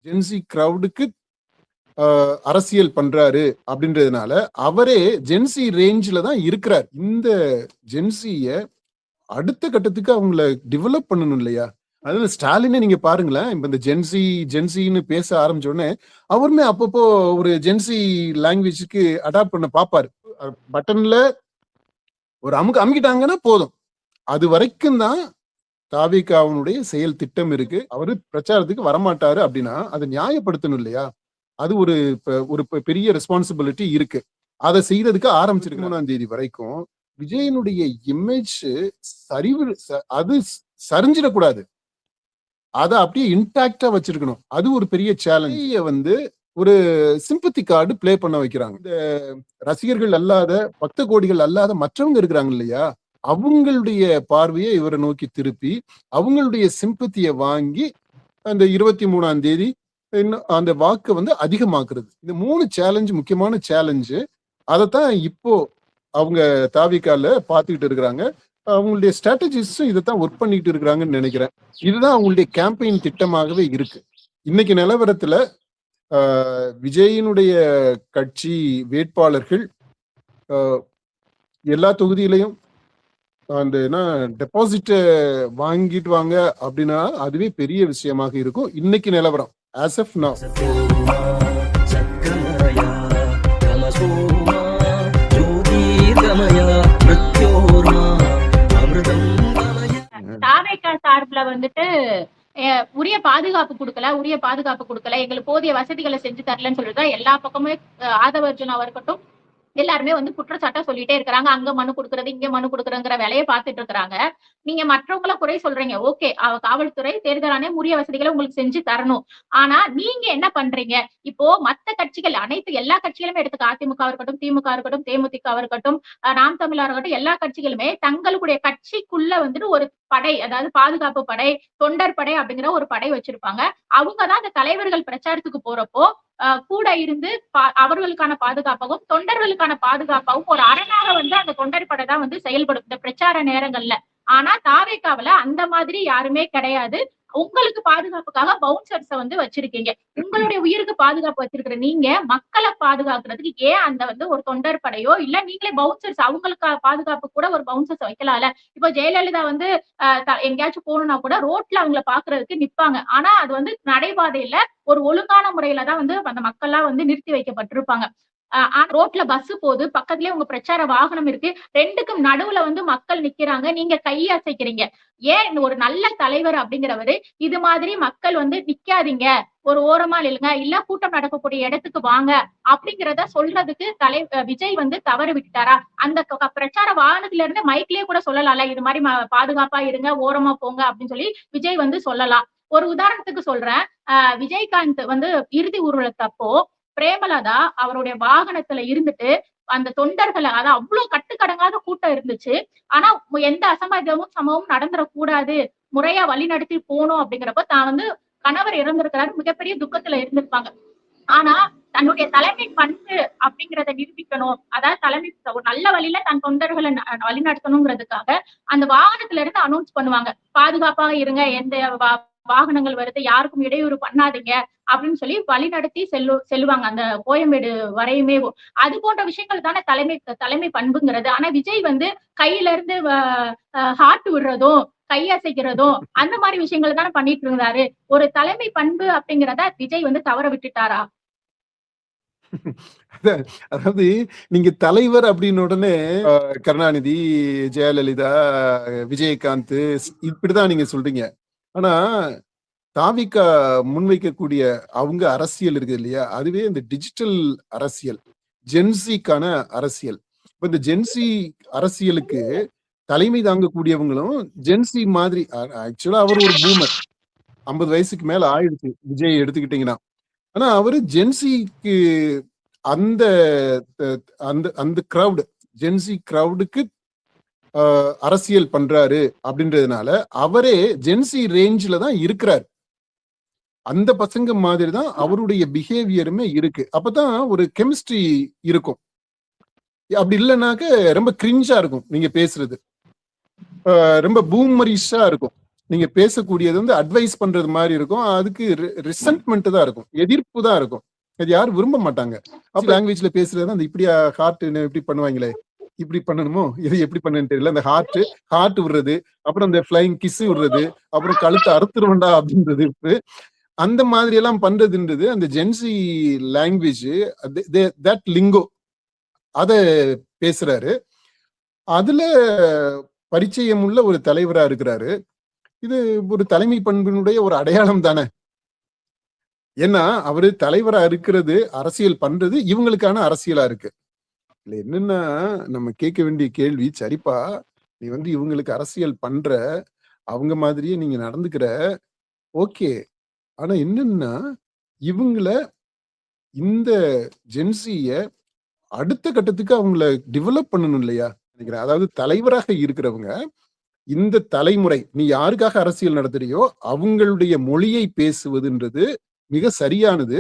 Gen Z கிரவுடுக்கு அரசியல் பண்றாரு அப்படின்றதுனால அவரே ஜென்சி ரேஞ்சில தான் இருக்கிறார். இந்த ஜென்சிய அடுத்த கட்டத்துக்கு அவங்கள டெவலப் பண்ணணும் இல்லையா? அதாவது ஸ்டாலினே நீங்க பாருங்களேன், இப்ப இந்த ஜென்சின்னு பேச ஆரம்பிச்ச உடனே அவருமே அப்பப்போ ஒரு ஜென்சி லாங்குவேஜுக்கு அடாப்ட் பண்ண பாப்பாரு. பட்டன்ல ஒரு அமுக்கிட்டாங்கன்னா போதும். அது வரைக்கும் தான் தாவேகாவுடைய செயல் திட்டம் இருக்கு. அவரு பிரச்சாரத்துக்கு வரமாட்டாரு அப்படின்னா அதை நியாயப்படுத்தணும் இல்லையா? அது ஒரு பெரிய ரெஸ்பான்சிபிலிட்டி இருக்கு. அதை செய்யறதுக்கு ஆரம்பிச்சிருக்கு. 3ஆம் தேதி வரைக்கும் விஜயனுடைய இமேஜ் அது சரிஞ்சிடக்கூடாது. அதை அப்படியே இன்டாக்டா வச்சிருக்கணும். அது ஒரு பெரிய சேலஞ்ச். ஒரு சிம்பத்தி கார்டு பிளே பண்ண வைக்கிறாங்க. இந்த ரசிகர்கள் அல்லாத பக்த கோடிகள் அல்லாத மற்றவங்க இருக்கிறாங்க இல்லையா, அவங்களுடைய பார்வையை இவரை நோக்கி திருப்பி அவங்களுடைய சிம்பத்தியை வாங்கி அந்த 23ஆம் தேதி அந்த வாக்கு அதிகமாக்குறது. இந்த 3 சேலஞ்சு முக்கியமான சேலஞ்சு. அதைத்தான் இப்போ அவங்க தாவிகால பாத்துக்கிட்டு இருக்கிறாங்க. அவங்களுடைய ஸ்ட்ராட்டஜிஸ்டும் இதைத்தான் ஒர்க் பண்ணிட்டு இருக்கிறாங்கன்னு நினைக்கிறேன். இதுதான் அவங்களுடைய கேம்பெயின் திட்டமாகவே இருக்கு. இன்னைக்கு நிலவரத்துல விஜயினுடைய கட்சி வேட்பாளர்கள் எல்லா தொகுதியிலையும் அந்த டெபாசிட் வாங்கிட்டு வாங்க அப்படின்னா அதுவே பெரிய விஷயமாக இருக்கும். இன்னைக்கு நிலவரம் as of now. தாவேகா சார்பில் உரிய பாதுகாப்பு கொடுக்கல, எங்களுக்கு போதிய வசதிகளை செஞ்சு தரலன்னு சொல்லிட்டு எல்லா பக்கமே ஆதவர்ஜுனாவா இருக்கட்டும் எல்லாருமே குற்றச்சாட்டா சொல்லிட்டே இருக்கிறாங்க. அங்க மனு கொடுக்கறது, இங்க மனு கொடுக்கறங்கிற வேலையை பார்த்துட்டு இருக்கிறாங்க. நீங்க மற்றவங்கள குறை சொல்றீங்க, ஓகே, காவல்துறை தேர்தல் ஆணையம் உரிய வசதிகளை உங்களுக்கு செஞ்சு தரணும். ஆனா நீங்க என்ன பண்றீங்க? இப்போ மத்த கட்சிகள் எல்லா கட்சிகளுமே எடுத்துக்க, அதிமுக இருக்கட்டும், திமுக இருக்கட்டும், தேமுதிக இருக்கட்டும், நாம் தமிழர் இருக்கட்டும், எல்லா கட்சிகளுமே தங்களுடைய கட்சிக்குள்ள ஒரு படை, அதாவது பாதுகாப்பு படை, தொண்டர் படை அப்படிங்கிற ஒரு படை வச்சிருப்பாங்க. அவங்கதான் அந்த தலைவர்கள் பிரச்சாரத்துக்கு போறப்போ கூட இருந்து அவர்களுக்கான பாதுகாப்பாகவும் தொண்டர்களுக்கான பாதுகாப்பாகவும் ஒரு அரணாக அந்த தொண்டர் படை தான் செயல்படும் இந்த பிரச்சார நேரங்கள்ல. ஆனா தாவேகாவுல அந்த மாதிரி யாருமே கிடையாது. உங்களுக்கு பாதுகாப்புக்காக பவுன்சர்ஸ வச்சிருக்கீங்க. உங்களுடைய உயிருக்கு பாதுகாப்பு வச்சிருக்கிற நீங்க மக்களை பாதுகாக்கிறதுக்கு ஏன் அந்த ஒரு தொண்டர் படையோ இல்ல நீங்களே பவுன்சர்ஸ், அவங்களுக்கு பாதுகாப்பு கூட ஒரு பவுன்சர்ஸ் வைக்கலாம்ல? இப்போ ஜெயலலிதா எங்கேயாச்சும் போகணும்னா கூட ரோட்ல அவங்கள பாக்குறதுக்கு நிப்பாங்க. ஆனா அது நடைபாதையில ஒரு ஒழுங்கான முறையில தான் அந்த மக்கள்லாம் நிறுத்தி வைக்கப்பட்டிருப்பாங்க. ரோட்ல பஸ் போகுது, பக்கத்துலயே உங்க பிரச்சார வாகனம் இருக்கு, ரெண்டுக்கும் நடுவுல மக்கள் நிக்கிறாங்க, நீங்க கையை அசைக்கிறீங்க. ஏன் ஒரு நல்ல தலைவர் அப்படிங்கிறவரு இது மாதிரி மக்கள் நிக்காதீங்க, ஒரு ஓரமா இல்லைங்க, இல்ல கூட்டம் நடக்கக்கூடிய இடத்துக்கு வாங்க அப்படிங்கிறத சொல்றதுக்கு விஜய் தவறு விட்டுட்டாரா? அந்த பிரச்சார வாகனத்துல இருந்து மைக்லயே கூட சொல்லலாம்ல, இது மாதிரி பாதுகாப்பா இருங்க, ஓரமா போங்க அப்படின்னு சொல்லி விஜய் சொல்லலாம். ஒரு உதாரணத்துக்கு சொல்றேன், விஜயகாந்த் இறுதி ஊர்வலத்தப்போ பிரேமலதா அவருடைய வாகனத்துல இருந்துட்டு அந்த தொண்டர்களை, அதாவது அவ்வளவு கட்டுக்கடங்காத கூட்டம் இருந்துச்சு. ஆனா எந்த அசம்பாவிதமும் சம்பவமும் நடந்துடக்கூடாது, முறையா வழி நடத்தி போகணும் அப்படிங்கிறப்ப தான் கணவர் இறந்திருக்கிறாரு, மிகப்பெரிய துக்கத்துல இருந்திருப்பாங்க. ஆனா தன்னுடைய தலைமை பண்பு அப்படிங்கிறத நிரூபிக்கணும், அதாவது ஒரு நல்ல வழியில தன் தொண்டர்களை வழி நடத்தணுங்கிறதுக்காக அந்த வாகனத்துல இருந்து அனௌன்ஸ் பண்ணுவாங்க, பாதுகாப்பாக இருங்க, எந்த வாகனங்கள் வருது, யாருக்கும் இடையூறு பண்ணாதீங்க அப்படின்னு சொல்லி வழி நடத்தி செல்லுவாங்க அந்த கோயம்பேடு வரையுமே. அது போன்ற விஷயங்கள் தானே தலைமை பண்புங்கிறது. ஆனா விஜய் கையில இருந்து ஹார்ட் விடுறதும் கையசைக்கிறதும் அந்த மாதிரி விஷயங்கள் தானே பண்ணிட்டு இருந்தாரு. ஒரு தலைமை பண்பு அப்படிங்கிறத விஜய் தவற விட்டுட்டாரா? அதாவது நீங்க தலைவர் அப்படின்னு உடனே கருணாநிதி, ஜெயலலிதா, விஜயகாந்த் இப்படிதான் நீங்க சொல்றீங்க. ஆனா தாவிகா முன்வைக்கக்கூடிய அவங்க அரசியல் இருக்குது இல்லையா, அதுவே இந்த டிஜிட்டல் அரசியல், ஜென்சிக்கான அரசியல். இப்ப இந்த ஜென்சி அரசியலுக்கு தலைமை தாங்கக்கூடியவங்களும் ஜென்சி மாதிரி. ஆக்சுவலா அவர் ஒரு பூமர், 50 வயசுக்கு மேல ஆயிடுச்சு விஜய் எடுத்துக்கிட்டீங்கன்னா. ஆனா அவரு ஜென்சிக்கு அந்த அந்த கிரவுட், ஜென்சி கிரவுடுக்கு அரசியல் பண்றாரு அப்படின்றதுனால அவரே ஜென்சி ரேஞ்சில தான் இருக்கிறார். அந்த பசங்க மாதிரி தான் அவருடைய பிஹேவியருமே இருக்கு. அப்பதான் ஒரு கெமிஸ்ட்ரி இருக்கும். அப்படி இல்லைன்னாக்க ரொம்ப கிரிஞ்சா இருக்கும் நீங்க பேசுறது, ரொம்ப பூமரிஷா இருக்கும். நீங்க பேசக்கூடியது வந்து அட்வைஸ் பண்றது மாதிரி இருக்கும். அதுக்கு ரிசன்ட்மெண்ட் தான் இருக்கும், எதிர்ப்பு தான் இருக்கும். அது யாரும் விரும்ப மாட்டாங்க. அப்ப லாங்குவேஜ்ல பேசுறது அந்த இப்படியா ஹார்ட் இப்படி பண்ணுவாங்களே, இப்படி பண்ணணுமோ, இது எப்படி பண்ணுன்னு தெரியல. அந்த ஹார்ட் விடுறது, அப்புறம் அந்த ஃபிளைங் கிஸ் விடுறது, அப்புறம் கழுத்தை அறுத்துருவண்டா அப்படின்றது, அந்த மாதிரி எல்லாம் பண்றதுன்றது அந்த ஜென்சி லாங்குவேஜ், தட் லிங்கோ அத பேசுறாரு. அதுல பரிச்சயம் உள்ள ஒரு தலைவரா இருக்கிறாரு. இது ஒரு தலைமை பண்பினுடைய ஒரு அடையாளம் தானே. ஏன்னா அவரு தலைவரா இருக்கிறது, அரசியல் பண்றது இவங்களுக்கான அரசியலா இருக்கு. இல்ல என்னன்னா நம்ம கேட்க வேண்டிய கேள்வி, சரிப்பா நீ வந்து இவங்களுக்கு அரசியல் பண்ற, அவங்க மாதிரியே நீங்க நடந்துக்கிற, ஓகே. ஆனா என்னன்னா இவங்கள இந்த ஜென்சிய அடுத்த கட்டத்துக்கு அவங்கள டெவலப் பண்ணணும் இல்லையா நினைக்கிறேன். அதாவது தலைவராக இருக்கிறவங்க இந்த தலைமுறை, நீ யாருக்காக அரசியல் நடத்துறியோ அவங்களுடைய மொழியை பேசுவதுன்றது மிக சரியானது.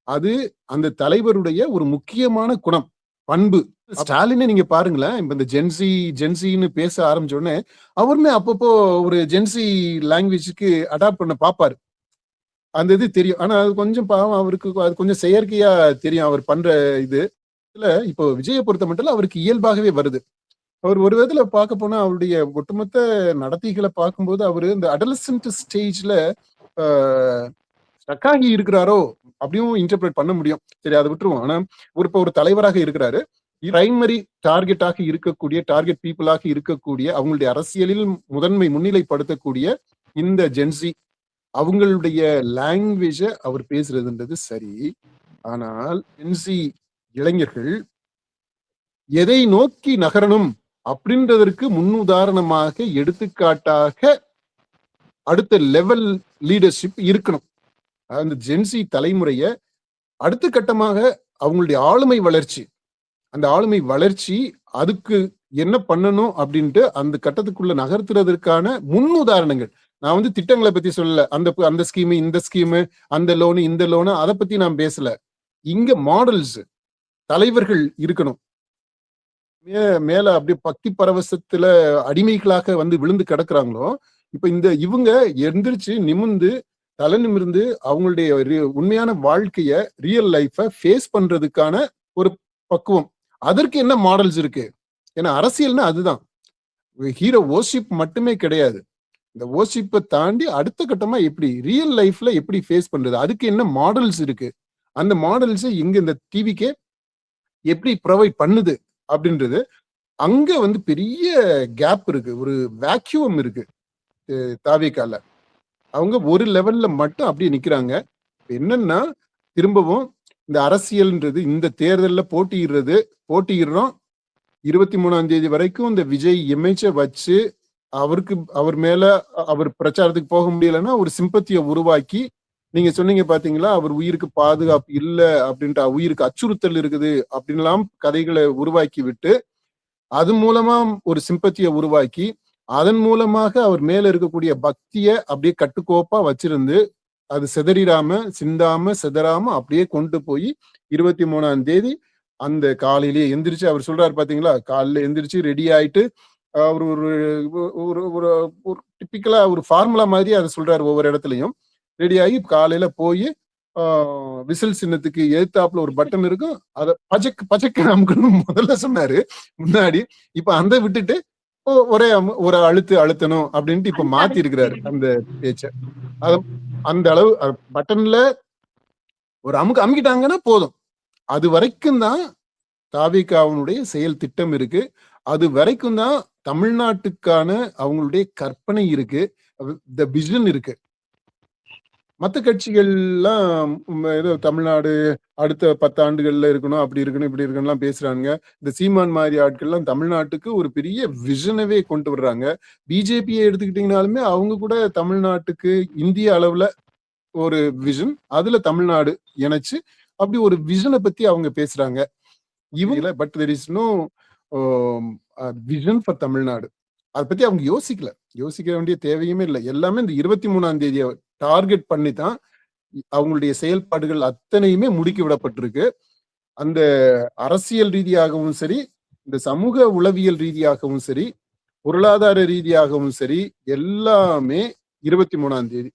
அது அந்த தலைவருடைய ஒரு முக்கியமான குணம், பண்பு. ஸ்டாலினை நீங்க பாருங்களேன், இப்ப இந்த ஜென்சின்னு பேச ஆரம்பிச்ச உடனே அவருமே அப்பப்போ ஒரு ஜென்சி லாங்குவேஜுக்கு அடாப்ட் பண்ண பாப்பாரு. அந்த இது தெரியும். ஆனா அது கொஞ்சம் பாவம், அவருக்கு அது கொஞ்சம் செயற்கையா தெரியும் அவர் பண்ற இது. இப்போ விஜயை பொறுத்த மட்டும் அவருக்கு இயல்பாகவே வருது. அவர் ஒரு விதத்துல பார்க்க போனா அவருடைய ஒட்டுமொத்த நடத்தைகளை பார்க்கும்போது அவரு இந்த அடலசன்ட் ஸ்டேஜ்ல ஸ்டக்காகி இருக்கிறாரோ அப்படியும் இன்டர்பிரேட் பண்ண முடியும். சரி, அதை விட்டுருவோம். ஆனா இப்ப ஒரு தலைவராக இருக்கிறாரு, பிரைமரி டார்கெட்டாக இருக்கக்கூடிய, டார்கெட் பீப்புளாக இருக்கக்கூடிய, அவங்களுடைய அரசியலில் முதன்மை முன்னிலைப்படுத்தக்கூடிய இந்த ஜென்சி, அவங்களுடைய லாங்குவேஜ அவர் பேசுறதுன்றது சரி. ஆனால் ஜென்சி இளைஞர்கள் எதை நோக்கி நகரணும் அப்படின்றதற்கு முன்னுதாரணமாக, எடுத்துக்காட்டாக அடுத்த லெவல் லீடர்ஷிப் இருக்கணும். அந்த ஜென்சி தலைமுறைய அடுத்த கட்டமாக அவங்களுடைய ஆளுமை வளர்ச்சி, அந்த ஆளுமை வளர்ச்சி அதுக்கு என்ன பண்ணணும் அப்படின்ட்டு அந்த கட்டத்துக்குள்ள நகர்த்துறதற்கான முன்னுதாரணங்கள். நான் வந்து திட்டங்களை பத்தி சொல்லல, அந்த ஸ்கீமு, இந்த ஸ்கீமு, அந்த லோனு, இந்த லோனு, அதை பத்தி நான் பேசல. இங்க மாடல்ஸ், தலைவர்கள் இருக்கணும். மேல அப்படியே பக்தி பரவசத்துல அடிமைகளாக வந்து விழுந்து கிடக்குறாங்களோ, இப்ப இவங்க எந்திரிச்சு நிமிர்ந்து தலை நிமிர்ந்து அவங்களுடைய உண்மையான வாழ்க்கைய, ரியல் லைஃப ஃபேஸ் பண்றதுக்கான ஒரு பக்குவம். அதற்கு என்ன மாடல்ஸ் இருக்கு? ஏன்னா அரசியல்னா அதுதான். ஹீரோ வர்ஷிப் மட்டுமே கிடையாது. இந்த வர்ஷிப்பை தாண்டி அடுத்த கட்டமா எப்படி ரியல் லைஃப்ல எப்படி ஃபேஸ் பண்றது, அதுக்கு என்ன மாடல்ஸ் இருக்கு? அந்த மாடல்ஸ் இங்க இந்த டிவிக்கே எப்படி ப்ரொவைட் பண்ணுது அப்படின்றது, அங்க வந்து பெரிய கேப் இருக்கு, ஒரு வேக்யூம் இருக்கு. தாவேகால அவங்க ஒரு லெவல்ல மட்டும் அப்படியே நிக்கிறாங்க. என்னன்னா திரும்பவும் இந்த அரசியல்ன்றது, இந்த தேர்தல்ல போட்டியிடுறோம். 23ஆம் தேதி வரைக்கும் இந்த விஜய் இமேஜ வச்சு அவர் மேல அவர் பிரச்சாரத்துக்கு போக முடியலன்னா ஒரு சிம்பத்தியை உருவாக்கி, நீங்க சொன்னீங்க பாத்தீங்களா, அவர் உயிருக்கு பாதுகாப்பு இல்ல அப்படின்ட்டு, உயிருக்கு அச்சுறுத்தல் இருக்குது அப்படின்லாம் கதைகளை உருவாக்கி விட்டு, அது மூலமா ஒரு சிம்பத்தியை உருவாக்கி, அதன் மூலமாக அவர் மேல இருக்கக்கூடிய பக்திய அப்படியே கட்டுக்கோப்பா வச்சிருந்து, அது சிந்தாம செதறாம அப்படியே கொண்டு போய் 23ஆம் தேதி அந்த காலையிலேயே எந்திரிச்சு அவர் சொல்றாரு பாத்தீங்களா, காலையில எந்திரிச்சு ரெடி ஆயிட்டு அவர் ஒரு டிப்பிக்கலா ஒரு ஃபார்முலா மாதிரி அதை சொல்றாரு. ஒவ்வொரு இடத்துலயும் ரெடி ஆகி காலையில போய் விசில் சின்னத்துக்கு எதிர்த்தாப்புல ஒரு பட்டன் இருக்கும், அதை பச்சக்கு அமுக்கணும் முதல்ல சொன்னாரு முன்னாடி. இப்ப அந்த விட்டுட்டு ஒரே ஒரு அழுத்தணும் அப்படின்ட்டு இப்ப மாத்தி இருக்கிறாரு அந்த பேச்ச. அந்த அளவு பட்டன்ல ஒரு அமுக்கிட்டாங்கன்னா போதும். அது வரைக்கும் தான் தாவேகாவுடைய செயல் திட்டம் இருக்கு. அது வரைக்கும் தான் தமிழ்நாட்டுக்கான அவங்களுடைய கற்பனை இருக்கு, விஷன் இருக்கு. மற்ற கட்சிகள்லாம் ஏதோ தமிழ்நாடு அடுத்த 10 ஆண்டுகள்ல இருக்கணும், அப்படி இருக்கணும், இப்படி இருக்கணும்லாம் பேசுறாங்க. இந்த சீமான் மாதிரி ஆட்கள்லாம் தமிழ்நாட்டுக்கு ஒரு பெரிய விஷனவே கொண்டு வர்றாங்க. பிஜேபியை எடுத்துக்கிட்டீங்கனாலுமே அவங்க கூட தமிழ்நாட்டுக்கு இந்திய அளவுல ஒரு விஷன், அதுல தமிழ்நாடு இணைச்சு அப்படி ஒரு விஷனை பத்தி அவங்க பேசுறாங்க. இவங்கள but there is no vision for Tamil Nadu. அதை பத்தி அவங்க யோசிக்க வேண்டிய தேவையுமே இல்லை. எல்லாமே இந்த 23ஆம் தேதியை டார்கெட் பண்ணி தான் அவங்களுடைய செயல்பாடுகள் அத்தனையுமே முடுக்கி விடப்பட்டிருக்கு. அந்த அரசியல் ரீதியாகவும் சரி, இந்த சமூக உளவியல் ரீதியாகவும் சரி, பொருளாதார ரீதியாகவும் சரி, எல்லாமே 23ஆம் தேதி.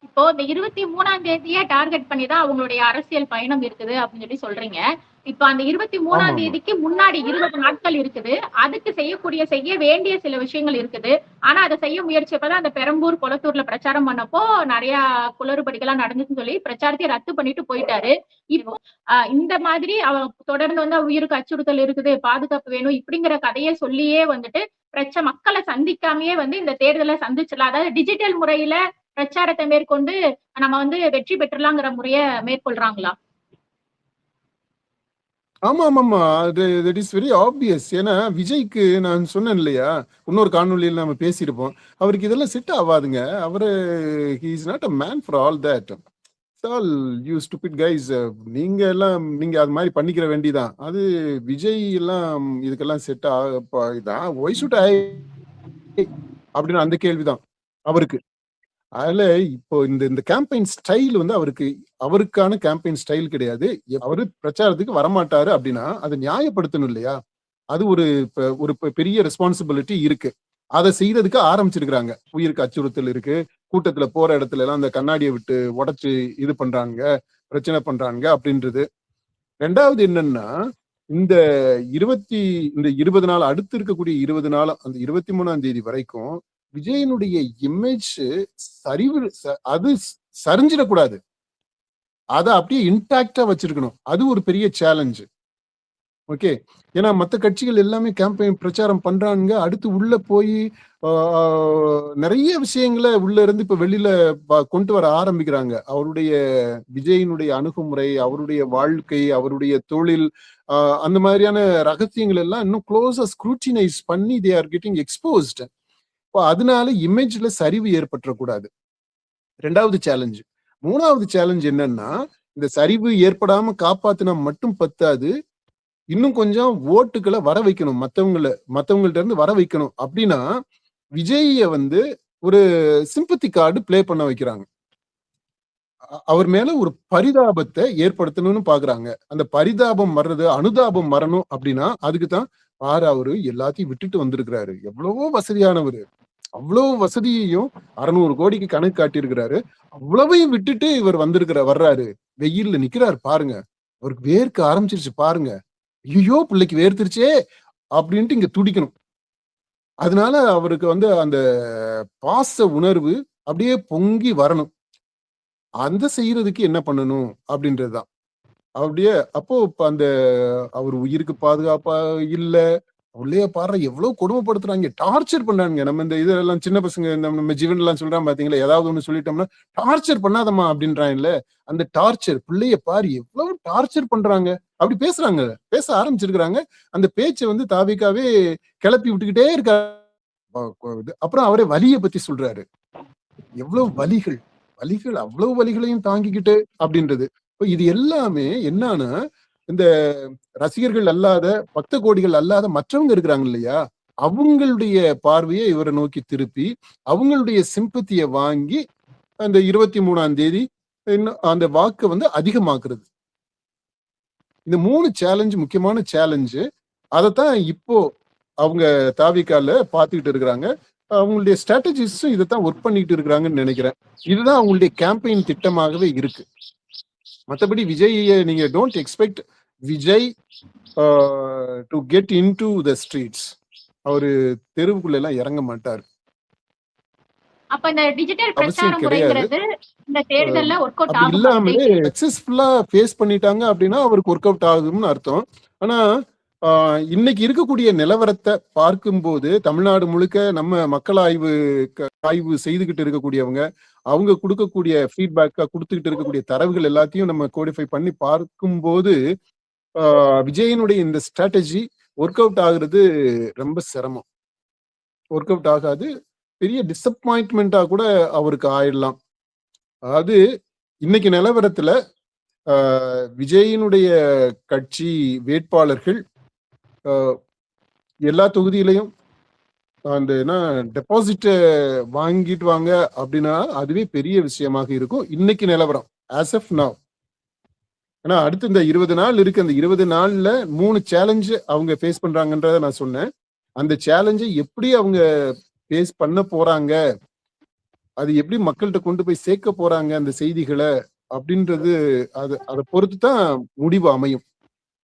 இப்போ இந்த 23ஆம் தேதியே டார்கெட் பண்ணி தான் அவங்களுடைய அரசியல் பயணம் இருக்குது அப்படின்னு சொல்லி சொல்றீங்க. இப்ப அந்த 23ஆம் ஆமாமா. தேதிக்கு முன்னாடி 20 நாட்கள் இருக்குது. அதுக்கு செய்ய வேண்டிய சில விஷயங்கள் இருக்குது. ஆனா அத செய்ய முயற்சியப்பதான் அந்த பெரம்பூர், கொளத்தூர்ல பிரச்சாரம் பண்ணப்போ நெறைய குளறுபடிகள்லாம் நடந்துச்சுன்னு சொல்லி பிரச்சாரத்தையே ரத்து பண்ணிட்டு போயிட்டாரு. இப்போ இந்த மாதிரி தொடர்ந்து வந்து உயிருக்கு அச்சுறுத்தல் இருக்குது, பாதுகாப்பு வேணும் இப்படிங்கிற கதைய சொல்லியே வந்துட்டு மக்களை சந்திக்காமயே வந்து இந்த தேர்தலை சந்திச்சிடலாம். அதாவது டிஜிட்டல் முறையில பிரச்சாரத்தை மேற்கொண்டு நம்ம வந்து வெற்றி பெற்றலாங்கிற முறைய மேற்கொள்றாங்களா? ஆமாமாமா. That is very obvious. ஏன்னா விஜய்க்கு நான் சொன்னேன் இல்லையா? இன்னொரு காணொளியில நம்ம பேசியிருப்போம். அவருக்கு இதெல்லாம் செட் ஆவாதுங்க. அவரு he is not a man for all that. All you stupid guys. நீங்க அது மாதிரி பண்ணிக்கிற வேண்டிதான். அது விஜய் எல்லாம் இதுக்கெல்லாம் செட் இதான். ஒய் ஷுட் ஐ அப்படின்னு அந்த கேள்விதான் அவருக்கு. அதுல இப்போ இந்த கேம்பெயின் ஸ்டைல் வந்து அவருக்கான கேம்பெயின் ஸ்டைல் கிடையாது. அவரு பிரச்சாரத்துக்கு வரமாட்டாரு அப்படின்னா அதை நியாயப்படுத்தணும் இல்லையா? அது ஒரு பெரிய ரெஸ்பான்சிபிலிட்டி இருக்கு. அதை செய்யறதுக்கு ஆரம்பிச்சிருக்கிறாங்க. உயிருக்கு அச்சுறுத்தல் இருக்கு, கூட்டத்துல போற இடத்துல எல்லாம் அந்த கண்ணாடியை விட்டு உடைச்சு இது பண்றாங்க, பிரச்சனை பண்றாங்க அப்படின்றது. ரெண்டாவது என்னன்னா, இந்த 20 நாள் அடுத்து இருக்கக்கூடிய 20 நாள் அந்த 23ஆம் தேதி வரைக்கும் விஜயனுடைய இமேஜ் அது சரிஞ்சிடக்கூடாது. அதை அப்படியே இன்டாக்டா வச்சிருக்கணும். அது ஒரு பெரிய சேலஞ்சு. ஓகே. ஏன்னா மத்த கட்சிகள் எல்லாமே கேம்பெயின் பிரச்சாரம் பண்றாங்க. அடுத்து உள்ள போய் நிறைய விஷயங்களை உள்ள இருந்து இப்ப வெளியில கொண்டு வர ஆரம்பிக்கிறாங்க. அவருடைய விஜயினுடைய அணுகுமுறை, அவருடைய வாழ்க்கை, அவருடைய தொழில், அந்த மாதிரியான ரகசியங்கள் எல்லாம் இன்னும் க்ளோஸா ஸ்க்ரூட்டினைஸ் பண்ணி தே ஆர் கெட்டிங் எக்ஸ்போஸ்ட். இப்போ அதனால இமேஜ்ல சரிவு ஏற்பட்டுறக்கூடாது. 2வது சேலஞ்சு. 3வது சேலஞ்ச் என்னன்னா, இந்த சரிவு ஏற்படாம காப்பாத்தினா மட்டும் பத்தாது, இன்னும் கொஞ்சம் ஓட்டுகளை வர வைக்கணும். மத்தவங்கள்ட்ட இருந்து வர வைக்கணும். அப்படின்னா விஜய வந்து ஒரு சிம்பத்தி கார்டு பிளே பண்ண வைக்கிறாங்க. அவர் மேல ஒரு பரிதாபத்தை ஏற்படுத்தணும்னு பாக்குறாங்க. அந்த பரிதாபம் வர்றது, அனுதாபம் வரணும் அப்படின்னா அதுக்குதான் அவரு எல்லாத்தையும் விட்டுட்டு வந்திருக்கிறாரு. எவ்வளவோ வசதியானவரு. அவ்வளவு வசதியையும் 600 கோடிக்கு கணக்கு காட்டியிருக்கிறாரு. அவ்வளவையும் விட்டுட்டு இவர் வர்றாரு. வெயில்ல நிக்கிறாரு பாருங்க. அவருக்கு வேர்க்க ஆரம்பிச்சிருச்சு பாருங்க. ஐயோ பிள்ளைக்கு வேர்த்திருச்சே அப்படின்ட்டு இங்க துடிக்கணும். அதனால அவருக்கு வந்து அந்த பாச உணர்வு அப்படியே பொங்கி வரணும். அந்த செய்யறதுக்கு என்ன பண்ணணும் அப்படின்றதுதான். அப்படியே அப்போ இப்ப அவர் உயிருக்கு பாதுகாப்பா இல்ல, உள்ளே பாடுற எவ்வளவு கொடுமைப்படுத்துறாங்க, டார்ச்சர் பண்றாங்க. நம்ம இந்த இதெல்லாம் சின்ன பசங்க நம்ம ஜீவன் எல்லாம் சொல்றான் பாத்தீங்களா, ஏதாவது ஒண்ணு சொல்லிட்டோம்னா டார்ச்சர் பண்ணாதம்மா அப்படின்றாங்கல்ல, அந்த டார்ச்சர் பிள்ளைய பாரு எவ்வளவு டார்ச்சர் பண்றாங்க. அப்படி பேச ஆரம்பிச்சிருக்கிறாங்க. அந்த பேச்சை வந்து தாவிக்காவே கிளப்பி விட்டுக்கிட்டே இருக்காரு. அப்புறம் அவரே வலிய பத்தி சொல்றாரு. எவ்வளவு வலிகள் அவ்வளவு வலிகளையும் தாங்கிக்கிட்டு அப்படின்றது. இது எல்லாமே என்னன்னா, இந்த ரசிகர்கள் அல்லாத, பக்த கோடிகள் அல்லாத மற்றவங்க இருக்கிறாங்க இல்லையா, அவங்களுடைய பார்வையை இவரை நோக்கி திருப்பி அவங்களுடைய சிம்பத்திய வாங்கி அந்த 23ஆம் தேதி அந்த வாக்கு வந்து அதிகமாக்குறது. இந்த 3 சேலஞ்சு முக்கியமான சேலஞ்சு. அதைத்தான் இப்போ அவங்க தாவிகால பாத்துக்கிட்டு இருக்கிறாங்க. அவங்களுடைய ஸ்ட்ராட்டஜிஸும் இதைத்தான் ஒர்க் பண்ணிட்டு இருக்கிறாங்கன்னு நினைக்கிறேன். இதுதான் அவங்களுடைய கேம்பெயின் திட்டமாகவே இருக்கு. மற்றபடி விஜய் நீங்க don't expect Vijay to get into the streets. அவரு தெருவுக்குள்ள எல்லாம் இறங்க மாட்டார். அப்ப இந்த டிஜிட்டல் பிரச்சார முறைங்கிறது இந்த தேர்தல்ல வொர்க் அவுட் ஆகும். இல்லாம சக்சஸ்ஃபுல்லா ஃபேஸ் பண்ணிட்டாங்க அப்படின்னா அவருக்கு ஒர்க் அவுட் ஆகும்னு அர்த்தம். ஆனா இன்னைக்கு இருக்கக்கூடிய நிலவரத்தை பார்க்கும்போது தமிழ்நாடு முழுக்க நம்ம மக்கள் ஆய்வு செய்துகிட்டு இருக்கக்கூடியவங்க, அவங்க கொடுக்கக்கூடிய ஃபீட்பேக்கா கொடுத்துக்கிட்டு இருக்கக்கூடிய தரவுகள் எல்லாத்தையும் நம்ம கோடிஃபை பண்ணி பார்க்கும்போது விஜயனுடைய இந்த ஸ்ட்ராட்டஜி ஒர்க் அவுட் ஆகுறது ரொம்ப சிரமம். ஒர்க் அவுட் ஆகாது. பெரிய டிசப்பாயின்ட்மெண்டா கூட அவருக்கு ஆயிடலாம். அது இன்னைக்கு நிலவரத்துல விஜயினுடைய கட்சி வேட்பாளர்கள் எல்லா தொகுதியிலையும் அந்த டெபாசிட் வாங்கிட்டு வாங்க அப்படின்னா அதுவே பெரிய விஷயமாக இருக்கும் இன்னைக்கு நிலவரம் ஆஸ் ஆஃப் நவ். ஏன்னா அடுத்து இந்த 20 நாள் இருக்கு. அந்த 20 நாள்ல 3 சேலஞ்சு அவங்க ஃபேஸ் பண்றாங்கன்றத நான் சொன்னேன். அந்த சேலஞ்சை எப்படி அவங்க ஃபேஸ் பண்ண போறாங்க அது எப்படி மக்கள்கிட்ட கொண்டு போய் சேர்க்க போறாங்க அந்த செய்திகளை அப்படின்றது, அதை பொறுத்து தான் முடிவு அமையும்.